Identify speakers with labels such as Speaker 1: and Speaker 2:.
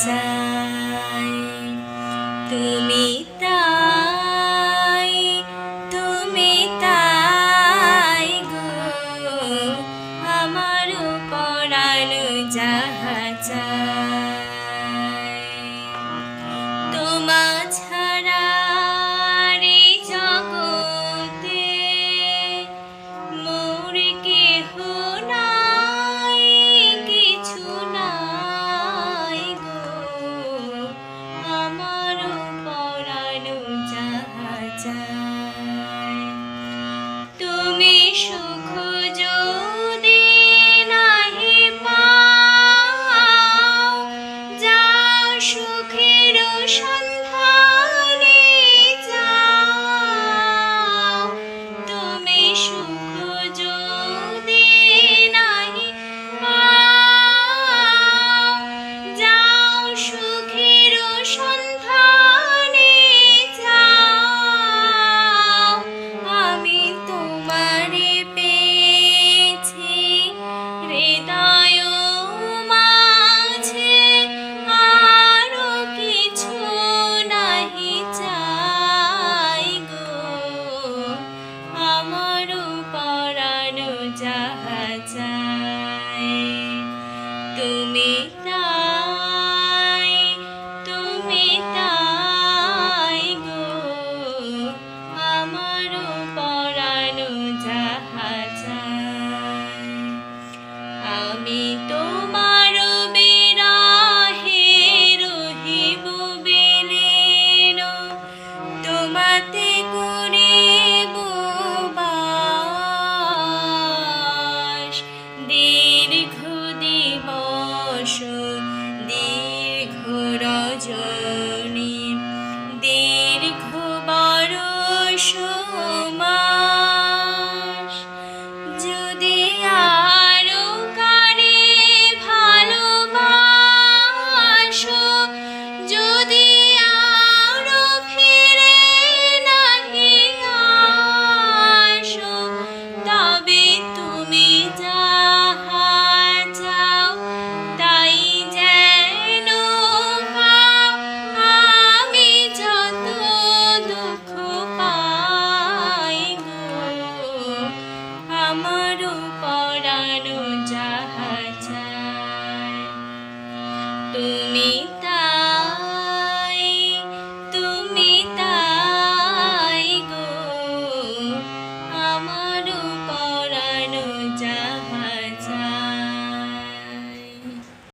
Speaker 1: চাই। তুমি তাই, তুমি তাই গো, আমারও পরানো যাহা চাই। তোমা ছাড়া রে জগতে মোর কেহ নাই, কিছু নাই গো, আমারও পরানো যাহা চাই। তুমি সুখ যদি নাহি পাও, যাও সুখের সন্ধানে যাও। তুমি সুখ যদি নাহি পাও, যাও সুখের সন্ধানে যাও। আমি তোমারে পেয়েছি হৃদয় মাঝে, আরো কিছু নাহি চাই গো, আমারও পরানো যাহা চাই। তুমি তাই, তুমি তাই গো, আমারও পরানো যাহা চাই। আমি তোমার বিরহে রহিব বিলীন, তোমাতে করিব বাস দীর্ঘ